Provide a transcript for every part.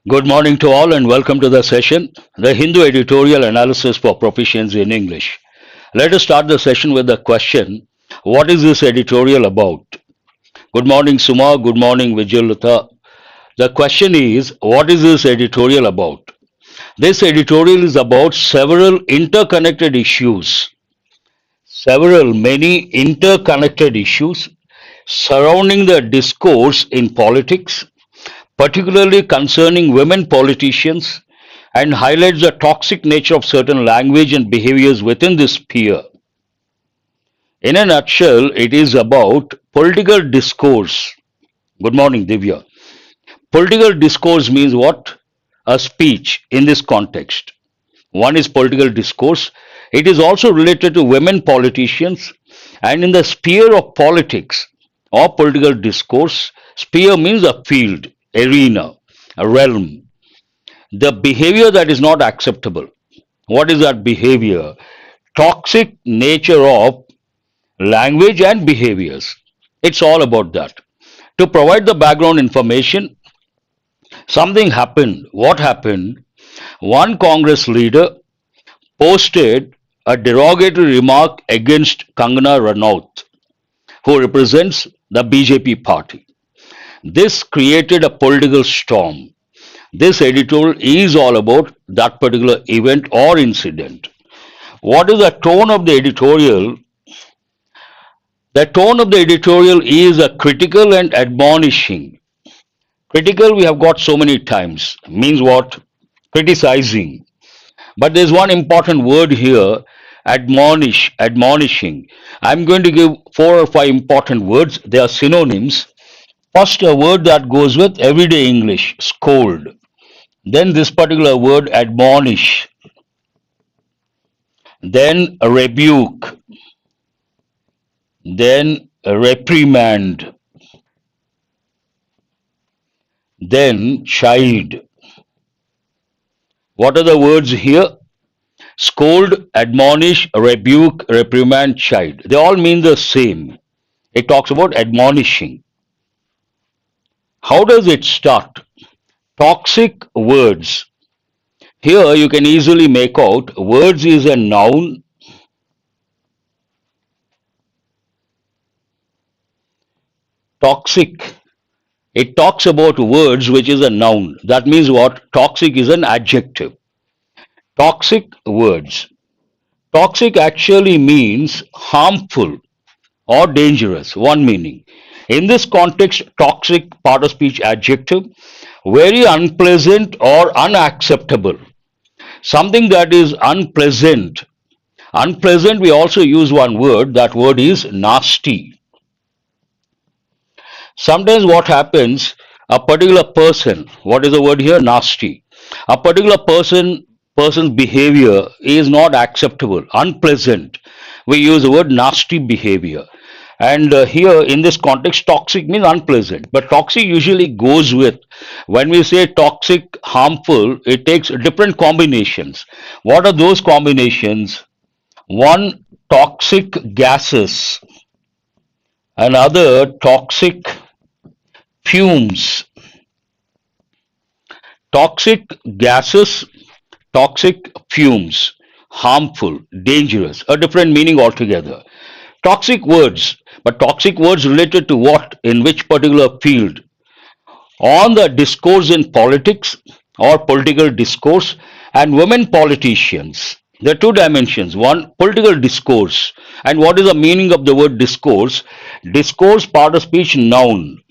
Good morning to all and welcome to the session, the Hindu Editorial Analysis for Proficiency in English. Let us start the session with the question, what is this editorial about? Good morning Suma, good morning Vijayalata. The question is, what is this editorial about? This editorial is about many interconnected issues surrounding the discourse in politics, particularly concerning women politicians, and highlights the toxic nature of certain language and behaviors within this sphere. In a nutshell, it is about political discourse. Good morning, Divya. Political discourse means what? A speech in this context. One is political discourse. It is also related to women politicians, and in the sphere of politics or political discourse, sphere means a field, arena, a realm. The behavior that is not acceptable. What is that behavior? Toxic nature of language and behaviors. It's all about that. To provide the background information, something happened. What happened? One Congress leader posted a derogatory remark against Kangana Ranaut, who represents the BJP party. This created a political storm. This editorial is all about that particular event or incident. What is the tone of the editorial? The tone of the editorial is a critical and admonishing. Critical we have got so many times. Means what? Criticizing. But there's one important word here, admonishing. I'm going to give 4 or 5 important words. They are synonyms. First, a word that goes with everyday English, scold. Then this particular word, admonish. Then rebuke. Then reprimand. Then chide. What are the words here? Scold, admonish, rebuke, reprimand, chide. They all mean the same. It talks about admonishing. How does it start? Toxic words. Here you can easily make out words is a noun. Toxic. It talks about words which is a noun. That means what? Toxic is an adjective. Toxic words. Toxic actually means harmful or dangerous. One meaning. In this context, toxic part of speech adjective, very unpleasant or unacceptable. Something that is unpleasant. Unpleasant, we also use one word. That word is nasty. Sometimes what happens, a particular person, what is the word here? Nasty. A particular person's behavior is not acceptable, unpleasant. We use the word nasty behavior. And here in this context, toxic means unpleasant. But toxic usually goes with, when we say toxic, harmful, it takes different combinations. What are those combinations? One, toxic gases. Another, toxic fumes. Toxic gases, toxic fumes, harmful, dangerous, a different meaning altogether. Toxic words, but toxic words related to what? In which particular field? On the discourse in politics or political discourse and women politicians. There are two dimensions. One, political discourse. And what is the meaning of the word discourse? Discourse, part of speech, noun.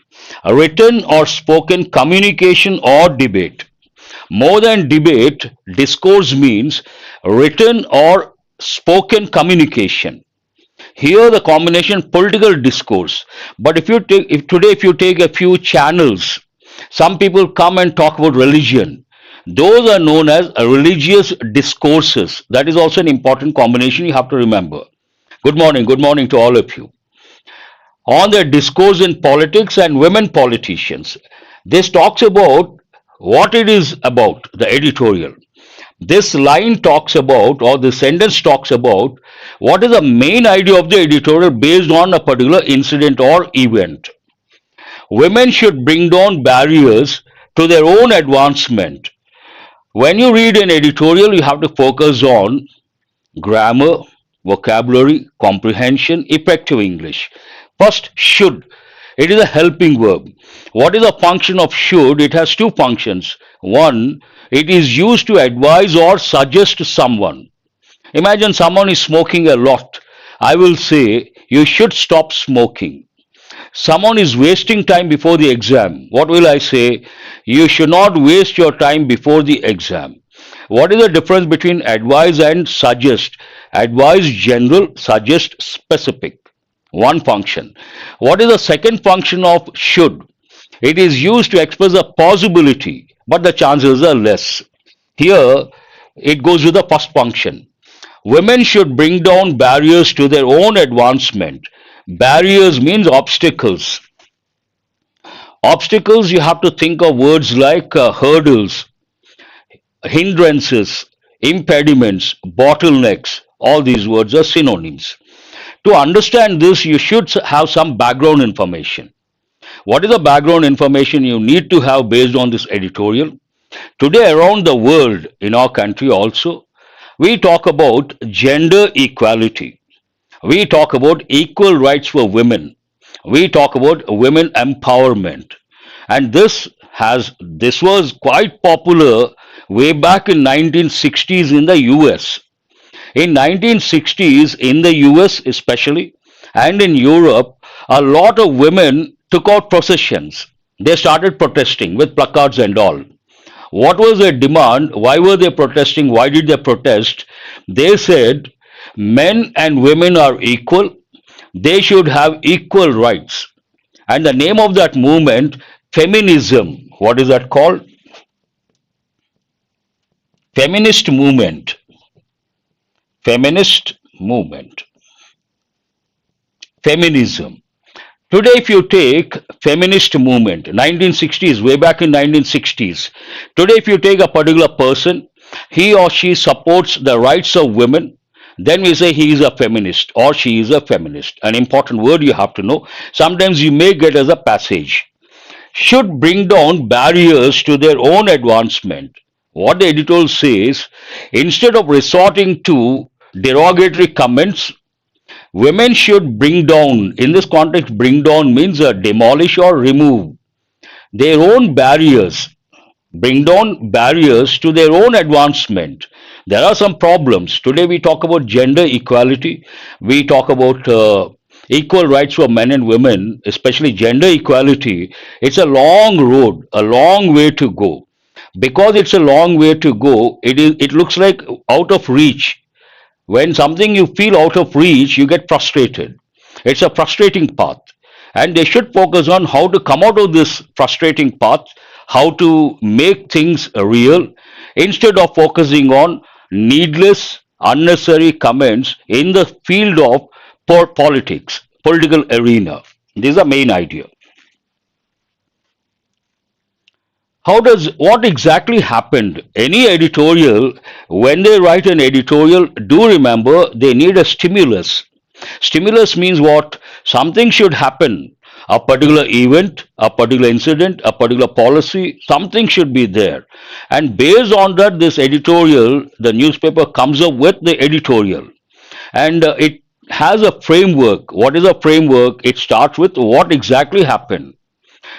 A written or spoken communication or debate. More than debate, discourse means written or spoken communication. Here the combination political discourse. But if you take a few channels, some people come and talk about religion. Those are known as religious discourses. That is also an important combination you have to remember. Good morning to all of you. On the discourse in politics and women politicians, this talks about what it is about, the editorial. This line talks about, or the sentence talks about, what is the main idea of the editorial based on a particular incident or event. Women should bring down barriers to their own advancement. When you read an editorial, you have to focus on grammar, vocabulary, comprehension, effective English. First, should. It is a helping verb. What is the function of should? It has two functions. One, it is used to advise or suggest to someone. Imagine someone is smoking a lot. I will say, you should stop smoking. Someone is wasting time before the exam. What will I say? You should not waste your time before the exam. What is the difference between advise and suggest? Advise general, suggest specific. One function. What is the second function of should? It is used to express a possibility, but the chances are less. Here, it goes with the first function. Women should bring down barriers to their own advancement. Barriers means obstacles. Obstacles, you have to think of words like hurdles, hindrances, impediments, bottlenecks. All these words are synonyms. To understand this, you should have some background information. What is the background information you need to have based on this editorial? Today, around the world, in our country also, we talk about gender equality. We talk about equal rights for women. We talk about women empowerment. And this was quite popular way back in 1960s in the US. In 1960s in the US especially and in Europe, a lot of women took out processions. They started protesting with placards and all. What was their demand? Why were they protesting? Why did they protest? They said men and women are equal. They should have equal rights. And the name of that movement, feminism. What is that called? Feminist movement. Feminist movement. Feminism. Today, if you take feminist movement, 1960s, way back in 1960s, today if you take a particular person, he or she supports the rights of women, then we say he is a feminist or she is a feminist. An important word you have to know. Sometimes you may get as a passage. Should bring down barriers to their own advancement. What the editorial says, instead of resorting to derogatory comments, women should bring down, in this context, bring down means demolish or remove their own barriers, bring down barriers to their own advancement. There are some problems. Today we talk about gender equality, we talk about equal rights for men and women, especially gender equality. It's a long road, a long way to go. Because it's a long way to go, it looks like out of reach. When something you feel out of reach, you get frustrated. It's a frustrating path. And they should focus on how to come out of this frustrating path, how to make things real, instead of focusing on needless, unnecessary comments in the field of politics, political arena. This is the main idea. What exactly happened? Any editorial, when they write an editorial, do remember they need a stimulus. Stimulus means what? Something should happen. A particular event, a particular incident, a particular policy, something should be there. And based on that, this editorial, the newspaper comes up with the editorial. And it has a framework. What is a framework? It starts with what exactly happened,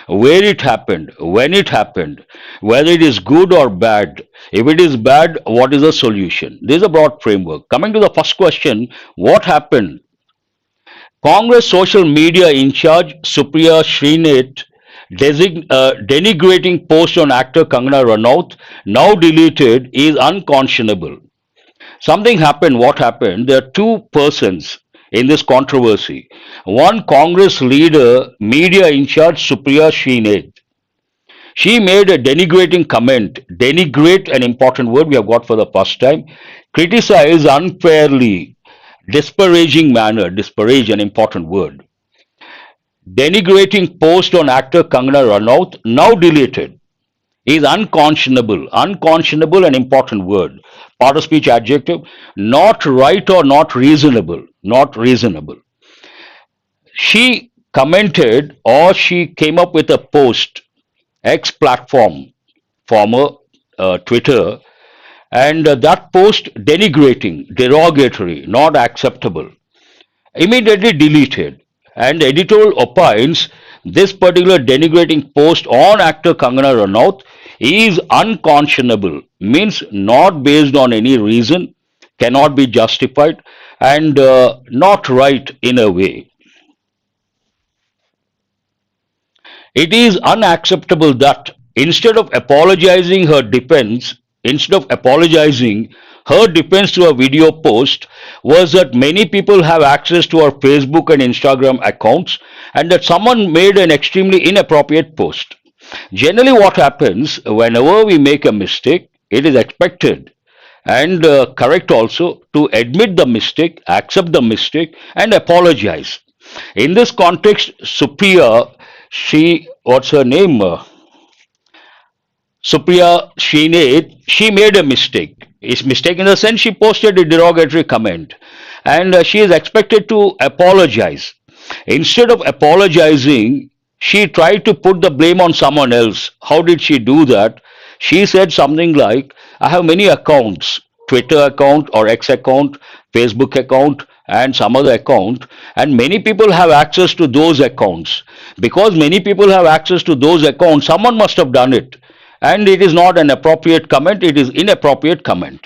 where it happened, when it happened, whether it is good or bad. If it is bad, what is the solution? This is a broad framework. Coming to the first question, what happened? Congress social media in charge, Supriya Srinath, denigrating post on actor Kangana Ranaut, now deleted, is unconscionable. Something happened. What happened? There are two persons in this controversy. One Congress leader, media in charge, Supriya Srinath. She made a denigrating comment. Denigrate, an important word we have got for the first time. Criticize unfairly, disparaging manner. Disparage, an important word. Denigrating post on actor Kangana Ranaut, now deleted, is unconscionable. Unconscionable, an important word. Part of speech adjective. Not right or not reasonable. Not reasonable. She commented or she came up with a post, X platform, former Twitter, and that post denigrating, derogatory, not acceptable, immediately deleted. And the editorial opines this particular denigrating post on actor Kangana Ranaut is unconscionable, means not based on any reason, cannot be justified, and not right in a way. It is unacceptable that instead of apologizing, her defense to a video post was that many people have access to her Facebook and Instagram accounts and that someone made an extremely inappropriate post. Generally, what happens whenever we make a mistake, it is expected and correct also to admit the mistake, accept the mistake, and apologize. In this context, Supriya, what's her name? Supriya she made a mistake. Is mistake in the sense she posted a derogatory comment, and she is expected to apologize. Instead of apologizing, she tried to put the blame on someone else. How did she do that? She said something like, I have many accounts, Twitter account or X account, Facebook account, and some other account, and many people have access to those accounts. Because many people have access to those accounts, someone must have done it. And it is not an appropriate comment, it is inappropriate comment.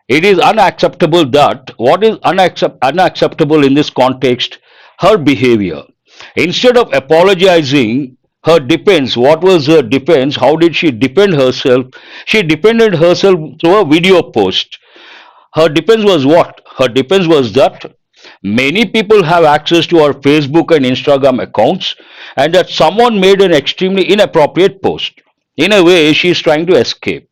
It is unacceptable that what is unacceptable in this context, her behavior. Instead of apologizing, her defense, what was her defense? How did she defend herself? She defended herself through a video post. Her defense was what? Her defense was that many people have access to our Facebook and Instagram accounts and that someone made an extremely inappropriate post. In a way, she is trying to escape.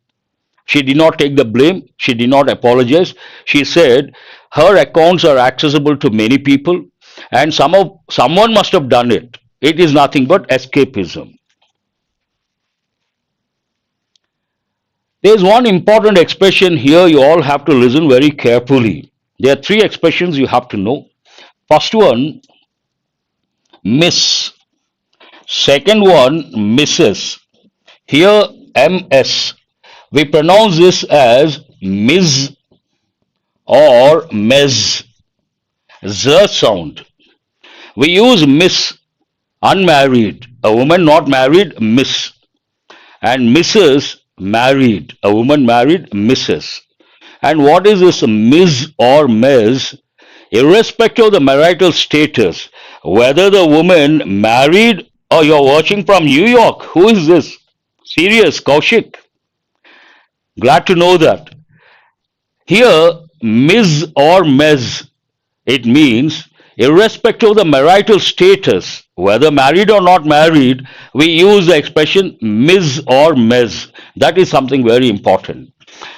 She did not take the blame. She did not apologize. She said her accounts are accessible to many people and someone must have done it. It is nothing but escapism. There is one important expression here you all have to listen very carefully. There are three expressions you have to know. First one, miss. Second one, misses. Here, MS. We pronounce this as Ms or Ms. Z sound. We use Miss, unmarried. A woman not married, Miss. And Mrs, married. A woman married, Mrs. And what is this Ms or Ms? Irrespective of the marital status, whether the woman married or you're watching from New York, who is this? Serious, Kaushik. Glad to know that. Here, Ms or Ms, it means irrespective of the marital status, whether married or not married, we use the expression Ms or Ms. That is something very important.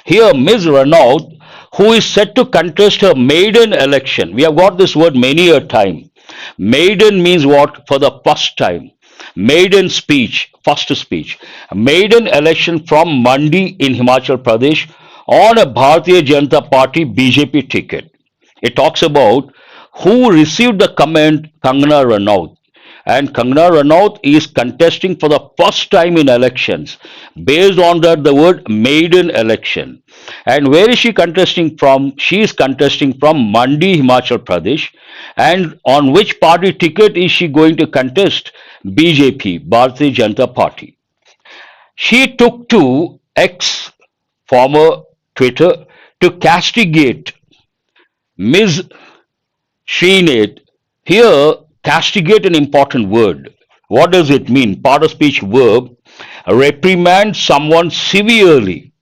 Here, Ms. Renaud, who is set to contest her maiden election. We have got this word many a time. Maiden means what? For the first time. Maiden speech, first speech. Maiden election from Mandi in Himachal Pradesh on a Bharatiya Janata Party BJP ticket. It talks about who received the comment Kangana Ranaut. And Kangana Ranaut is contesting for the first time in elections. Based on that, the word maiden election. And where is she contesting from? She is contesting from Mandi, Himachal Pradesh. And on which party ticket is she going to contest? BJP, Bharatiya Janata Party. She took to X, former Twitter, to castigate Ms. Sreenath. Here, castigate an important word. What does it mean? Part of speech verb. Reprimand someone severely.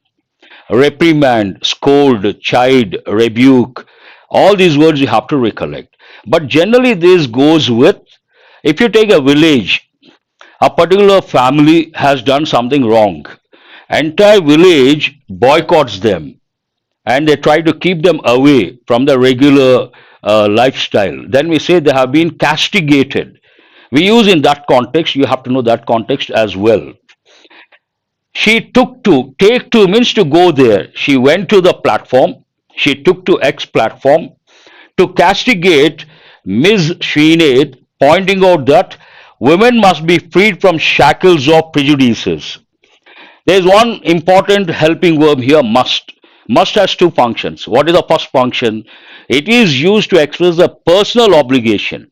Reprimand, scold, chide, rebuke. All these words you have to recollect. But generally this goes with, if you take a village, a particular family has done something wrong. Entire village boycotts them and they try to keep them away from the regular lifestyle. Then we say they have been castigated. We use in that context, you have to know that context as well. She took to, take to means to go there. She went to the platform, she took to X platform to castigate Ms. Sreenath, pointing out that Women must be freed from shackles of prejudices. There is one important helping verb here, must. Must has two functions. What is the first function? It is used to express a personal obligation.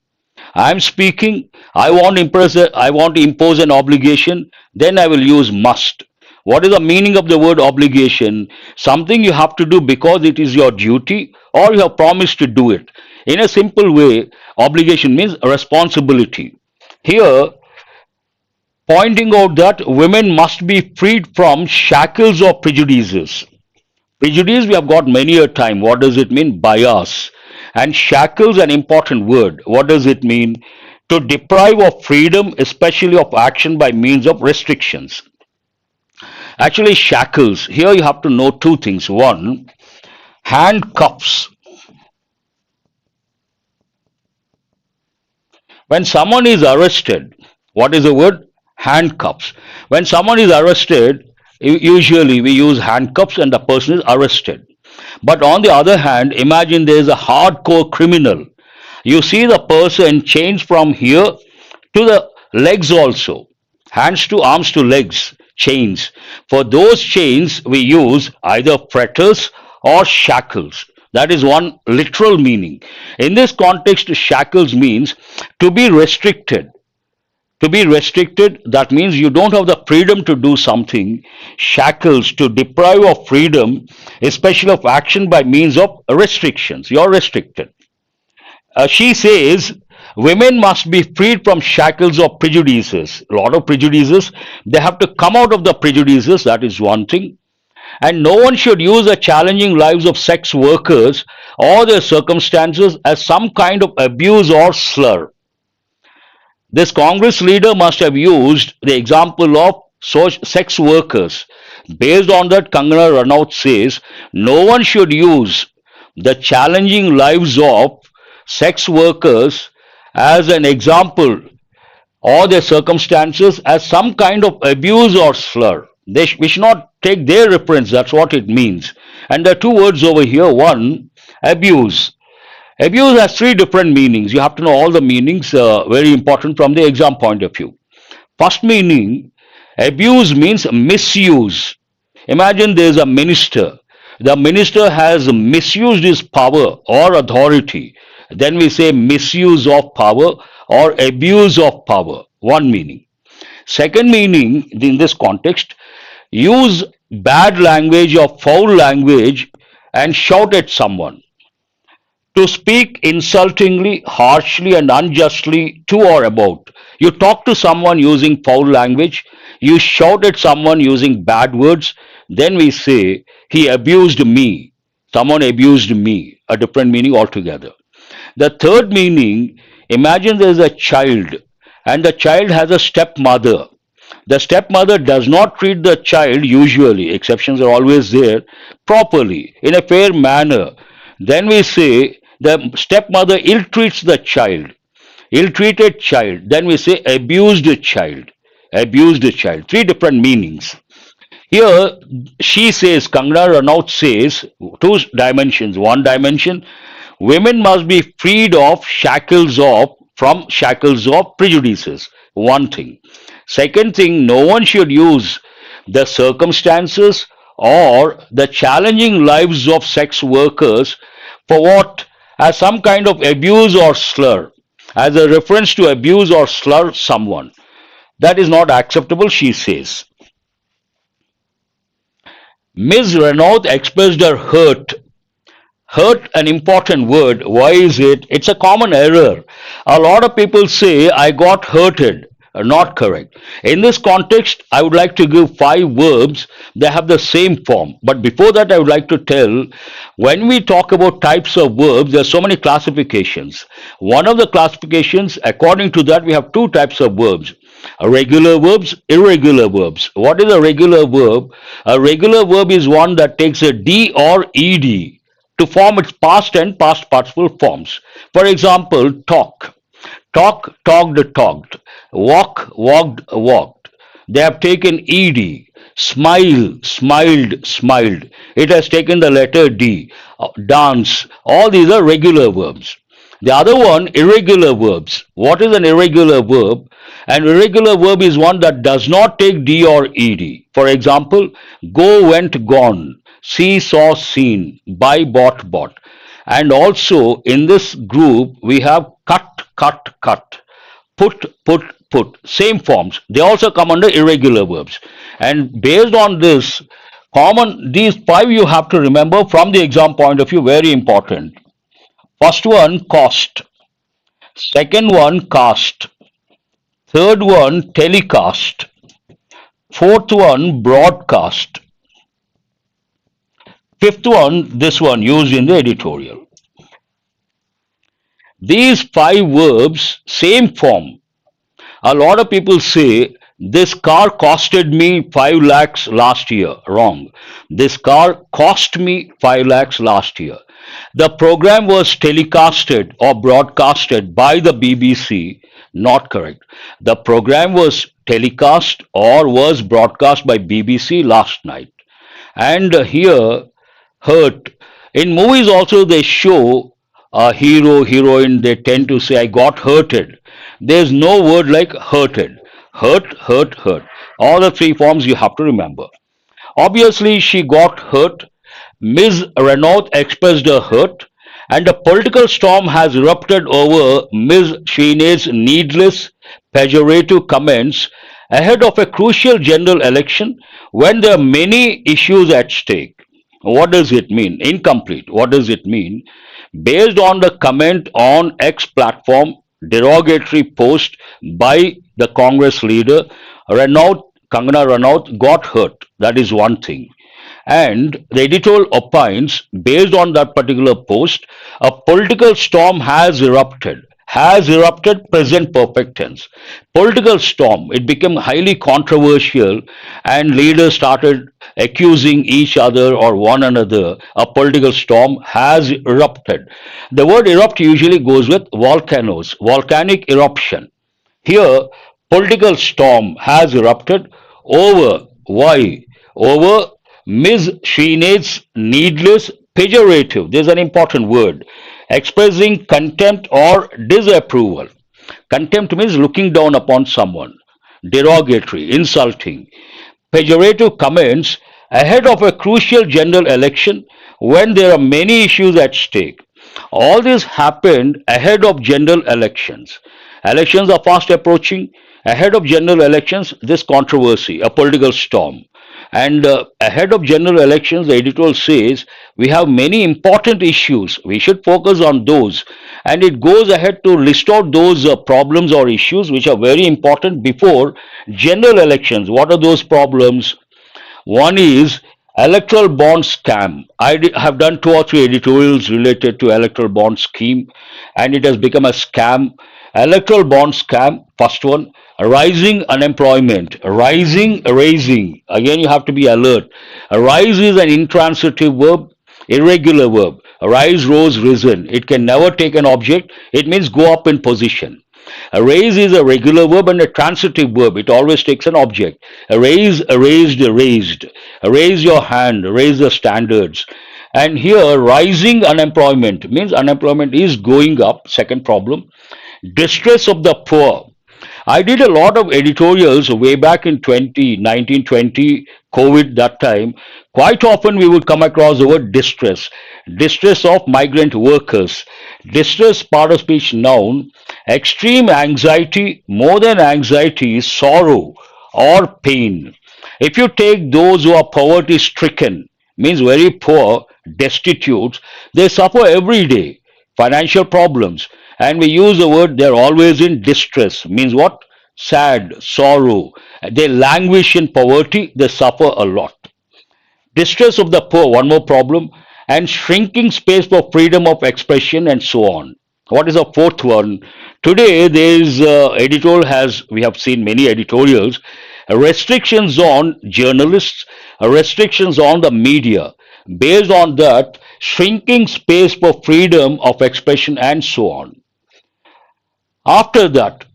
I am speaking, I want to impose an obligation, then I will use must. What is the meaning of the word obligation? Something you have to do because it is your duty or you have promised to do it. In a simple way, obligation means responsibility. Here, pointing out that women must be freed from shackles of prejudices. Prejudice we have got many a time. What does it mean? Bias. And shackles an important word. What does it mean? To deprive of freedom, especially of action by means of restrictions. Actually, shackles. Here you have to know two things. One, handcuffs. When someone is arrested, what is the word? Handcuffs. When someone is arrested, usually we use handcuffs and the person is arrested. But on the other hand, imagine there is a hardcore criminal. You see the person chains from here to the legs also. Hands to arms to legs, chains. For those chains, we use either fetters or shackles. That is one literal meaning. In this context, shackles means to be restricted. To be restricted, that means you don't have the freedom to do something. Shackles, to deprive of freedom, especially of action by means of restrictions. You're restricted. She says women must be freed from shackles of prejudices. A lot of prejudices. They have to come out of the prejudices. That is one thing. And no one should use the challenging lives of sex workers or their circumstances as some kind of abuse or slur. This Congress leader must have used the example of sex workers. Based on that, Kangana Ranaut says no one should use the challenging lives of sex workers as an example or their circumstances as some kind of abuse or slur. We should not take their reference, that's what it means. And there are two words over here. One, abuse. Abuse has three different meanings. You have to know all the meanings, very important from the exam point of view. First meaning, abuse means misuse. Imagine there is a minister. The minister has misused his power or authority. Then we say misuse of power or abuse of power. One meaning. Second meaning, in this context, use bad language or foul language and shout at someone. To speak insultingly, harshly, and unjustly to or about. You talk to someone using foul language, you shout at someone using bad words, then we say, he abused me. Someone abused me. A different meaning altogether. The third meaning, imagine there is a child and the child has a stepmother. The stepmother does not treat the child usually, exceptions are always there, properly, in a fair manner. Then we say the stepmother ill treats the child, ill treated child. Then we say abused child, abused child. Three different meanings. Here she says, Kangana Ranaut says, two dimensions. One dimension, women must be freed of from shackles of prejudices. One thing. Second thing, no one should use the circumstances or the challenging lives of sex workers for what? As some kind of abuse or slur, as a reference to abuse or slur someone. That is not acceptable, she says. Ms. Renaud expressed her hurt. Hurt, an important word. Why is it? It's a common error. A lot of people say, I got hurted. Not correct. In this context, I would like to give five verbs that have the same form. But before that, I would like to tell, when we talk about types of verbs, there are so many classifications. One of the classifications, according to that, we have two types of verbs. Regular verbs, irregular verbs. What is a regular verb? A regular verb is one that takes a D or ED to form its past and past participle forms. For example, talk. Talk, talked, talked. Walk, walked, walked. They have taken ed. Smile, smiled, smiled. It has taken the letter D. Dance. All these are regular verbs. The other one, irregular verbs. What is an irregular verb? An irregular verb is one that does not take D or ED. For example, go, went, gone, see, saw, seen, buy, bought, bought. And also in this group, we have cut, cut, cut, put. Same forms. They also come under irregular verbs. And based on this, these five you have to remember from the exam point of view, very important. First one, cost. Second one, cast. Third one, telecast. Fourth one, broadcast. Fifth one, this one used in the editorial. These five verbs, same form. A lot of people say this car costed me 5 lakhs last year. Wrong. This car cost me 5 lakhs last year. The program was telecasted or broadcasted by the BBC. Not correct. The program was telecast or was broadcast by BBC last night. And here, hurt. In movies also they show a hero, heroine, they tend to say, I got hurted. There's no word like hurted. Hurt. All the three forms you have to remember. Obviously, she got hurt. Ms. Renault expressed her hurt, and a political storm has erupted over Ms. Sheenay's needless, pejorative comments ahead of a crucial general election when there are many issues at stake. What does it mean? Incomplete. What does it mean? Based on the comment on X platform, derogatory post by the Congress leader, Kangana Ranaut got hurt. That is one thing. And the editorial opines, based on that particular post, a political storm has erupted. Has erupted, present perfect tense. Political storm, it became highly controversial, and leaders started accusing each other or one another. A political storm has erupted. The word erupt usually goes with volcanoes, volcanic eruption. Here, political storm has erupted over why? Over Ms. Sheenay's needless pejorative. There's an important word. Expressing contempt or disapproval. Contempt means looking down upon someone. Derogatory, insulting. Pejorative comments ahead of a crucial general election when there are many issues at stake. All this happened ahead of general elections. Elections are fast approaching. Ahead of general elections, this controversy, a political storm. And ahead of general elections, the editorial says we have many important issues. We should focus on those. And it goes ahead to list out those problems or issues which are very important before general elections. What are those problems? One is electoral bond scam. Have done two or three editorials related to electoral bond scheme, and it has become a scam. Electoral bond scam, first one. Rising unemployment. Raising. Again, you have to be alert. Rise is an intransitive verb, irregular verb. Rise, rose, risen. It can never take an object. It means go up in position. A raise is a regular verb and a transitive verb. It always takes an object. A raise, raised. Raise your hand, raise the standards. And here, rising unemployment means unemployment is going up. Second problem. Distress of the poor. I did a lot of editorials way back in 2019, 20, COVID that time. Quite often we would come across the word distress. Distress of migrant workers. Distress, part of speech noun. Extreme anxiety, more than anxiety, sorrow or pain. If you take those who are poverty stricken, means very poor, destitute, they suffer every day. Financial problems. And we use the word they're always in distress. Means what? Sad, sorrow. They languish in poverty, they suffer a lot. Distress of the poor, one more problem. And shrinking space for freedom of expression and so on. What is the fourth one? Today, there is editorial has, we have seen many editorials, restrictions on journalists, restrictions on the media. Based on that, shrinking space for freedom of expression and so on. After that,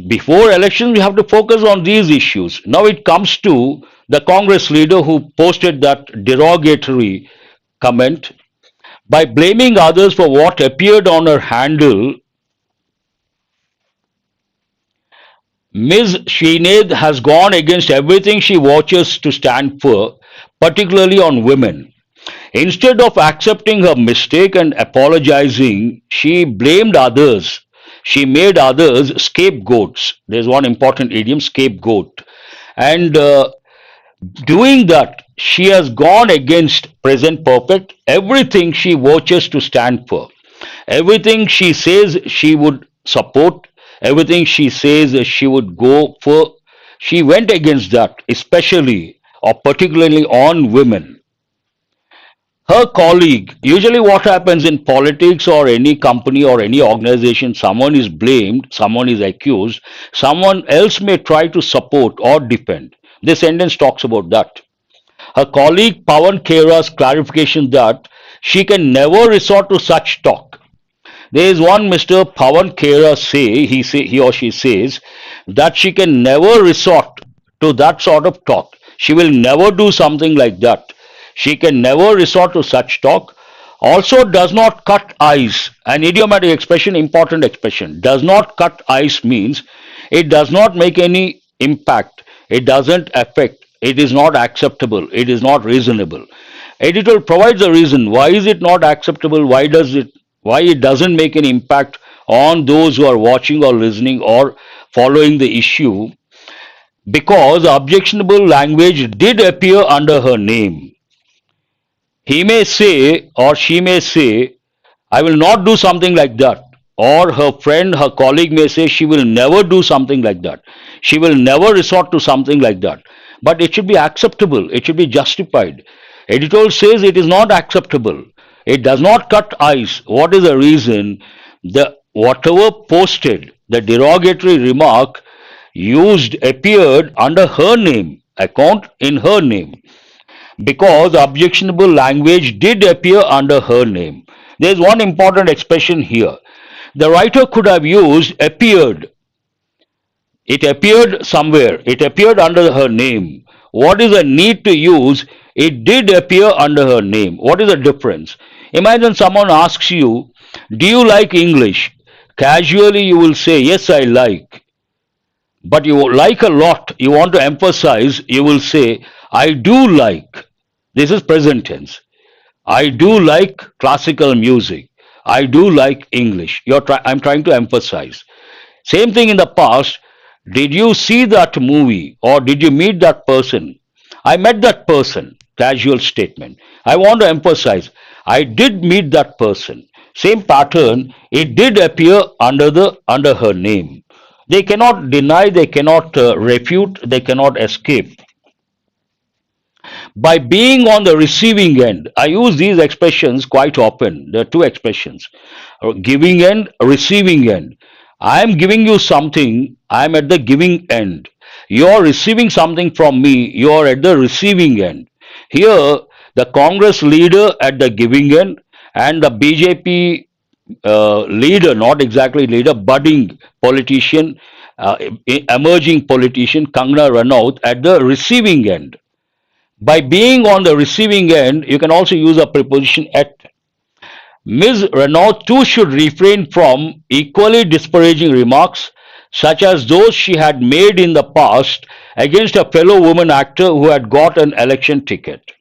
before elections, we have to focus on these issues. Now it comes to the Congress leader who posted that derogatory comment by blaming others for what appeared on her handle. Ms. Sreenath has gone against everything she watches to stand for, particularly on women. Instead of accepting her mistake and apologizing, she blamed others. She made others scapegoats. There's one important idiom, scapegoat. And doing that, she has gone against present perfect, everything she watches to stand for. Everything she says she would support, everything she says she would go for, she went against that, especially or particularly on women. Her colleague, usually what happens in politics or any company or any organization, someone is blamed, someone is accused, someone else may try to support or defend. This sentence talks about that. Her colleague Pawan Khera's clarification that she can never resort to such talk. There is one Mr. Pawan Khera he or she says that she can never resort to that sort of talk. She will never do something like that. She can never resort to such talk. Also does not cut ice. An idiomatic expression, important expression. Does not cut ice means it does not make any impact. It doesn't affect. It is not acceptable. It is not reasonable. Editor provides a reason. Why is it not acceptable? Why it doesn't make an impact on those who are watching or listening or following the issue? Because objectionable language did appear under her name. He may say or she may say, I will not do something like that. Or her friend, her colleague may say she will never do something like that. She will never resort to something like that. But it should be acceptable. It should be justified. Editorial says it is not acceptable. It does not cut ice. What is the reason? The whatever posted, the derogatory remark used appeared under her name, account in her name, because objectionable language did appear under her name. There is one important expression here. The writer could have used appeared. It appeared somewhere. It appeared under her name. What is the need to use? It did appear under her name. What is the difference? Imagine someone asks you, do you like English? Casually you will say, yes, I like. But you like a lot, you want to emphasize, you will say, I do like. This is present tense. I do like classical music. I do like English. I'm trying to emphasize. Same thing in the past. Did you see that movie or did you meet that person? I met that person. Casual statement. I want to emphasize. I did meet that person. Same pattern. It did appear under her name. They cannot deny. They cannot refute. They cannot escape. By being on the receiving end, I use these expressions quite often. There are two expressions, giving end, receiving end. I am giving you something, I am at the giving end. You are receiving something from me, you are at the receiving end. Here, the Congress leader at the giving end and the BJP leader, not exactly leader, budding politician, emerging politician, Kangana Ranaut at the receiving end. By being on the receiving end, you can also use a preposition at. Ms. Renault too should refrain from equally disparaging remarks, such as those she had made in the past against a fellow woman actor who had got an election ticket.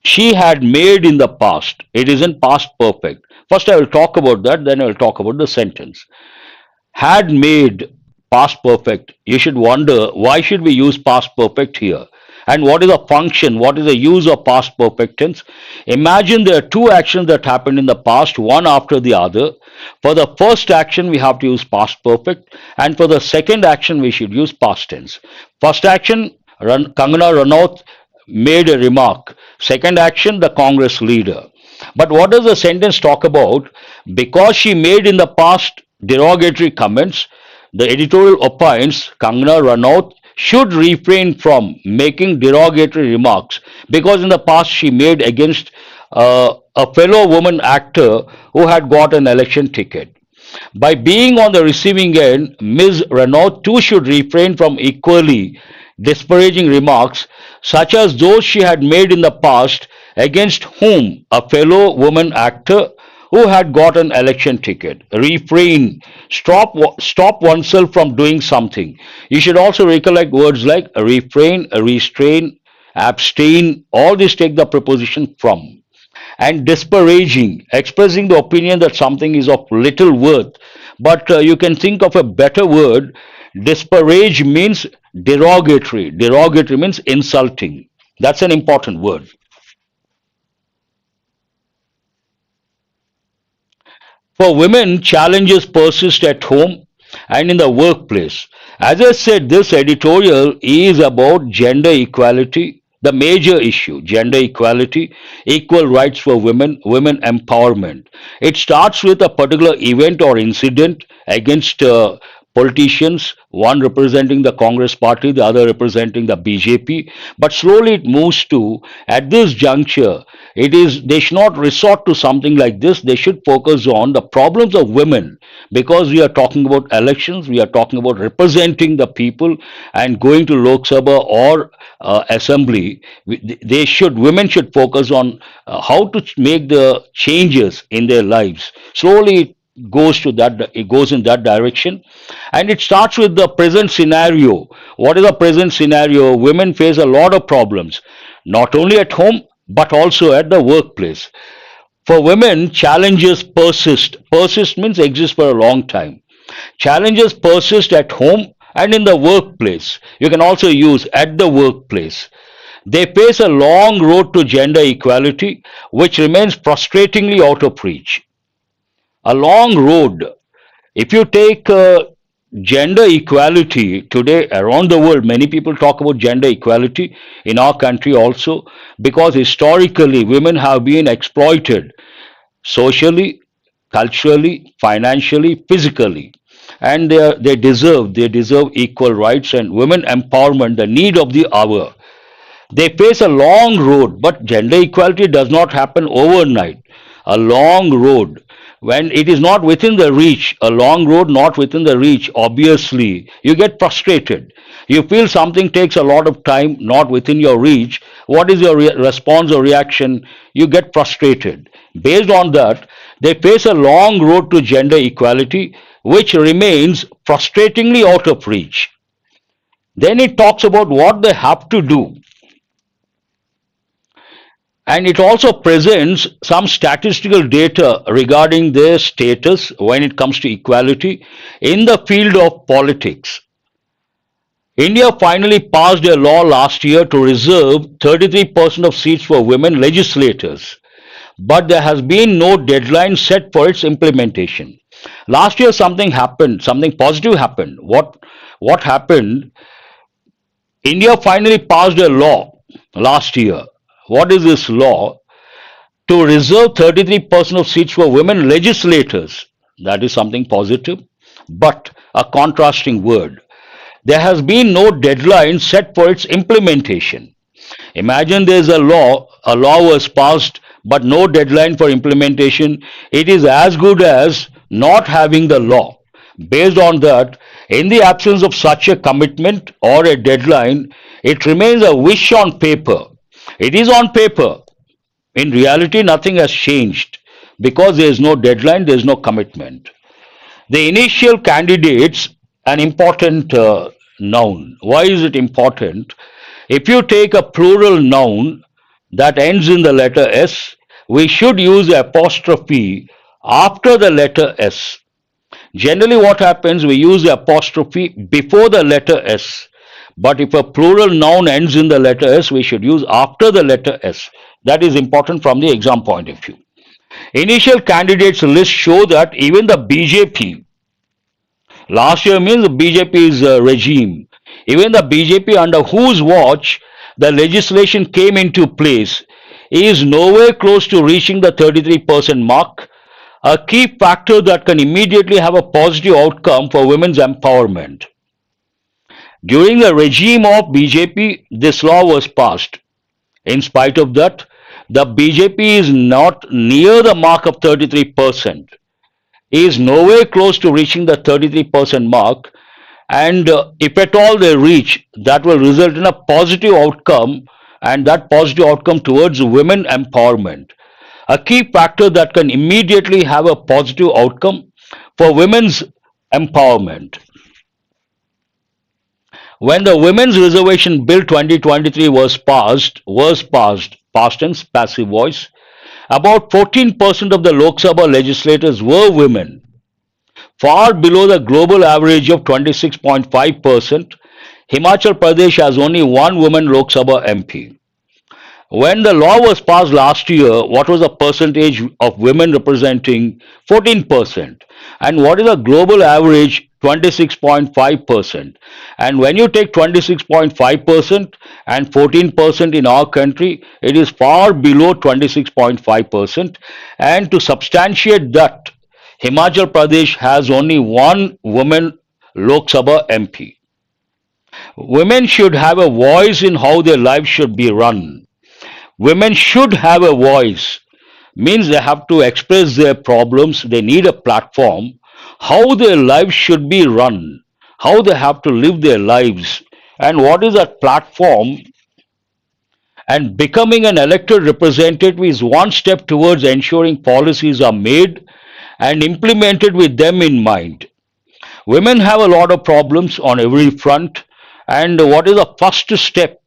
She had made in the past. It isn't past perfect. First, I will talk about that, then I will talk about the sentence. Had made, past perfect. You should wonder, why should we use past perfect here? And what is the function? What is the use of past perfect tense? Imagine there are two actions that happened in the past, one after the other. For the first action, we have to use past perfect, and for the second action, we should use past tense. First action, Kangana Ranaut made a remark. Second action, the Congress leader. But what does the sentence talk about? Because she made in the past derogatory comments, the editorial opines Kangana Ranaut should refrain from making derogatory remarks because in the past she made against a fellow woman actor who had got an election ticket. By being on the receiving end, Ms. Renault too should refrain from equally disparaging remarks such as those she had made in the past against whom a fellow woman actor who had got an election ticket. Refrain, stop oneself from doing something. You should also recollect words like refrain, restrain, abstain. All these take the preposition from. And disparaging, expressing the opinion that something is of little worth. But you can think of a better word. Disparage means derogatory. Derogatory means insulting. That's an important word. For women, challenges persist at home and in the workplace. As I said, this editorial is about gender equality, the major issue gender equality, equal rights for women, women empowerment. It starts with a particular event or incident against politicians, one representing the Congress party, the other representing the BJP. But slowly it moves to, at this juncture, it is they should not resort to something like this. They should focus on the problems of women because we are talking about elections, we are talking about representing the people and going to Lok Sabha or assembly. They should women should focus on how to make the changes in their lives. Slowly it goes in that direction, and it starts with the present scenario. What is the present scenario? Women face a lot of problems, not only at home but also at the workplace. For women, challenges persist means exist for a long time. Challenges persist at home and in the workplace. You can also use at the workplace. They face a long road to gender equality which remains frustratingly out of reach. A long road. If you take gender equality today around the world, many people talk about gender equality in our country also, because historically women have been exploited socially, culturally, financially, physically, and they deserve equal rights and women empowerment, the need of the hour. They face a long road, but gender equality does not happen overnight. A long road. When it is not within the reach, a long road not within the reach, obviously, you get frustrated. You feel something takes a lot of time, not within your reach. What is your response or reaction? You get frustrated. Based on that, they face a long road to gender equality, which remains frustratingly out of reach. Then it talks about what they have to do, and it also presents some statistical data regarding their status when it comes to equality in the field of politics. India finally passed a law last year to reserve 33% of seats for women legislators, but there has been no deadline set for its implementation. Last year something happened, something positive happened. What happened? India finally passed a law last year. What is this law? To reserve 33% of seats for women legislators. That is something positive, but a contrasting word. There has been no deadline set for its implementation. Imagine there's a law was passed, but no deadline for implementation. It is as good as not having the law. Based on that, in the absence of such a commitment or a deadline, it remains a wish on paper. It is on paper. In reality, nothing has changed because there is no deadline, there is no commitment. The initial candidates, an important noun. Why is it important? If you take a plural noun that ends in the letter S, we should use the apostrophe after the letter S. Generally, what happens, we use the apostrophe before the letter S. But if a plural noun ends in the letter S, we should use after the letter S. That is important from the exam point of view. Initial candidates list show that even the BJP, last year means the BJP's regime, even the BJP under whose watch the legislation came into place, is nowhere close to reaching the 33% mark, a key factor that can immediately have a positive outcome for women's empowerment. During the regime of BJP, this law was passed. In spite of that, the BJP is not near the mark of 33%, is nowhere close to reaching the 33% mark, and if at all they reach, that will result in a positive outcome, and that positive outcome towards women empowerment. a key factor that can immediately have a positive outcome for women's empowerment. When the Women's Reservation Bill 2023 was passed, past tense, passive voice, about 14% of the Lok Sabha legislators were women, far below the global average of 26.5%. Himachal Pradesh has only one woman Lok Sabha MP. When the law was passed last year, what was the percentage of women representing? 14%. And what is the global average? 26.5%. And when you take 26.5% and 14% in our country, it is far below 26.5%. And to substantiate that, Himachal Pradesh has only one woman Lok Sabha MP. Women should have a voice in how their lives should be run. Women should have a voice, means they have to express their problems, they need a platform, how their lives should be run, how they have to live their lives, and what is that platform. And becoming an elected representative is one step towards ensuring policies are made and implemented with them in mind. Women have a lot of problems on every front, and what is the first step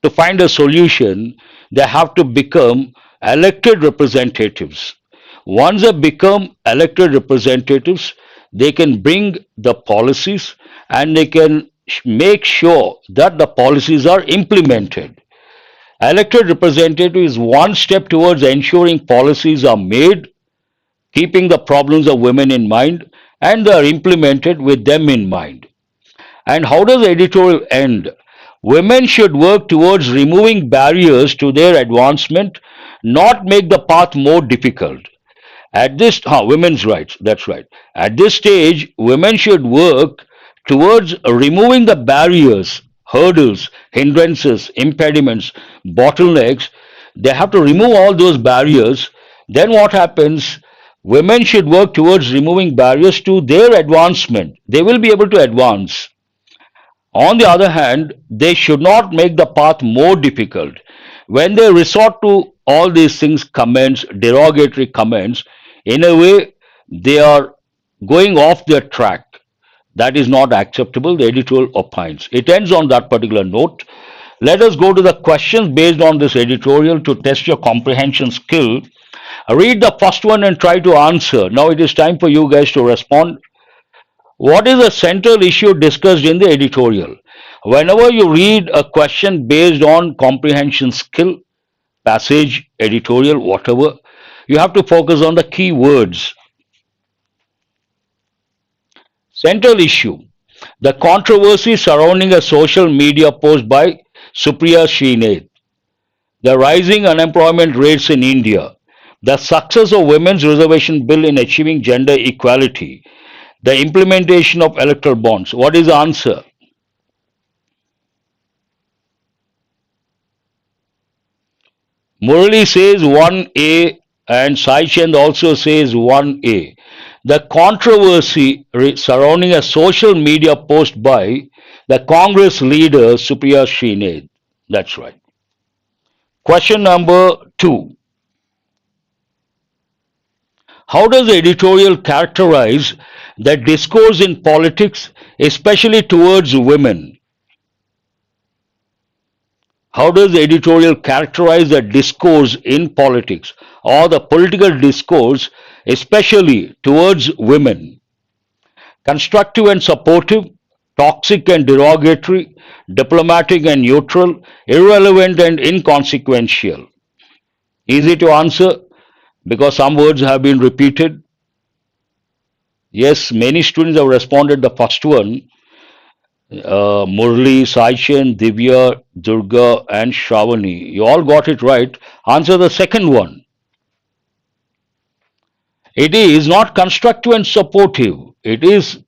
to find a solution? They have to become elected representatives. Once they become elected representatives, they can bring the policies and they can make sure that the policies are implemented. Elected representative is one step towards ensuring policies are made, keeping the problems of women in mind, and they are implemented with them in mind. And how does the editorial end? Women should work towards removing barriers to their advancement, not make the path more difficult. At this, women's rights, that's right. At this stage, women should work towards removing the barriers, hurdles, hindrances, impediments, bottlenecks. They have to remove all those barriers. Then what happens? Women should work towards removing barriers to their advancement. They will be able to advance. On the other hand, they should not make the path more difficult. When they resort to all these things, comments, derogatory comments, in a way, they are going off their track. That is not acceptable, the editorial opines. It ends on that particular note. Let us go to the questions based on this editorial to test your comprehension skill. Read the first one and try to answer. Now it is time for you guys to respond. What is the central issue discussed in the editorial? Whenever you read a question based on comprehension skill, passage, editorial, whatever, you have to focus on the key words. Central issue. The controversy surrounding a social media post by Supriya Srinath. The rising unemployment rates in India. The success of Women's Reservation Bill in achieving gender equality. The implementation of electoral bonds. What is the answer? Murli says 1A and Sai Chand also says 1A. The controversy surrounding a social media post by the Congress leader Supriya Srinath. That's right. Question number 2. How does the editorial characterize the discourse in politics, especially towards women? How does the editorial characterize the discourse in politics or the political discourse, especially towards women? Constructive and supportive, toxic and derogatory, diplomatic and neutral, irrelevant and inconsequential. Easy to answer because some words have been repeated. Yes, many students have responded the first one. Murli, Saichen, Divya, Durga, and Shravani. You all got it right. Answer the second one. It is not constructive and supportive. It is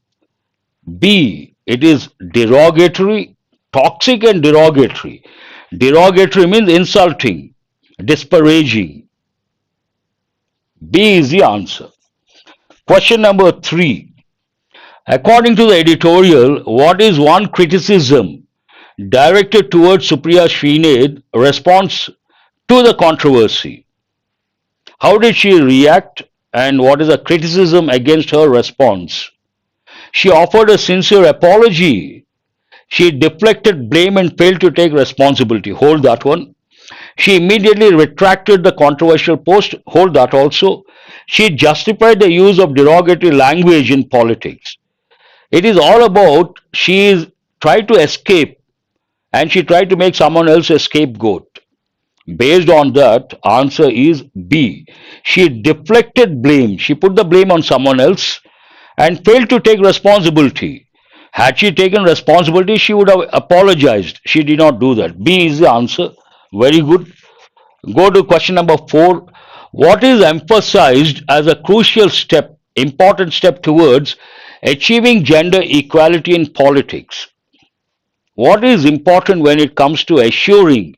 B. It is derogatory, toxic and derogatory. Derogatory means insulting, disparaging. B is the answer. Question number 3. According to the editorial, what is one criticism directed towards Supriya Srinath's response to the controversy? How did she react? And what is the criticism against her response? She offered a sincere apology. She deflected blame and failed to take responsibility. Hold that one. She immediately retracted the controversial post. Hold that also. She justified the use of derogatory language in politics. It is all about she is tried to escape and she tried to make someone else a scapegoat. Based on that, answer is B. She deflected blame. She put the blame on someone else and failed to take responsibility. Had she taken responsibility, she would have apologized. She did not do that. B is the answer. Very good. Go to question number 4. What is emphasized as a crucial step, important step towards achieving gender equality in politics? What is important when it comes to assuring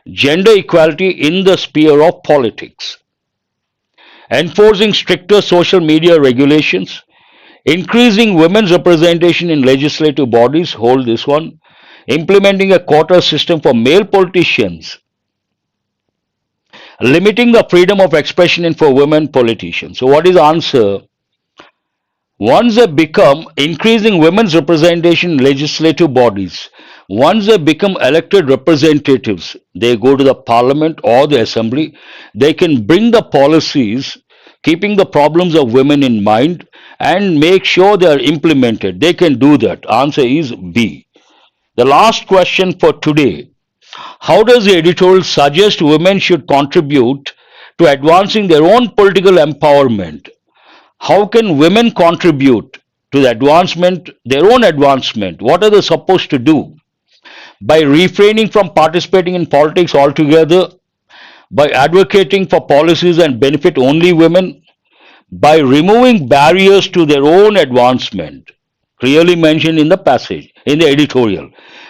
gender equality in the sphere of politics? Enforcing stricter social media regulations, increasing women's representation in legislative bodies, hold this one, implementing a quota system for male politicians, limiting the freedom of expression in for women politicians. So what is the answer? Once they become increasing women's representation in legislative bodies, once they become elected representatives, they go to the parliament or the assembly, they can bring the policies keeping the problems of women in mind and make sure they are implemented. They can do that. Answer is B. The last question for today. How does the editorial suggest women should contribute to advancing their own political empowerment? How can women contribute to the advancement, their own advancement? What are they supposed to do? By refraining from participating in politics altogether, by advocating for policies and benefit only women, by removing barriers to their own advancement, clearly mentioned in the passage, in the editorial.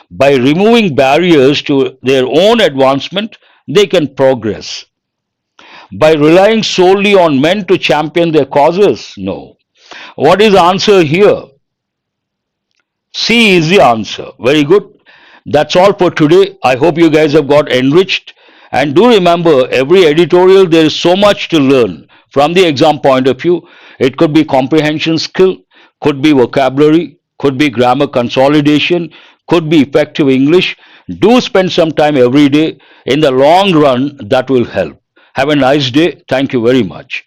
By removing barriers to their own advancement, they can progress. By relying solely on men to champion their causes? No. What is the answer here? C is the answer. Very good. That's all for today. I hope you guys have got enriched. And do remember, every editorial, there is so much to learn from the exam point of view. It could be comprehension skill, could be vocabulary, could be grammar consolidation, could be effective English. Do spend some time every day. In the long run, that will help. Have a nice day. Thank you very much.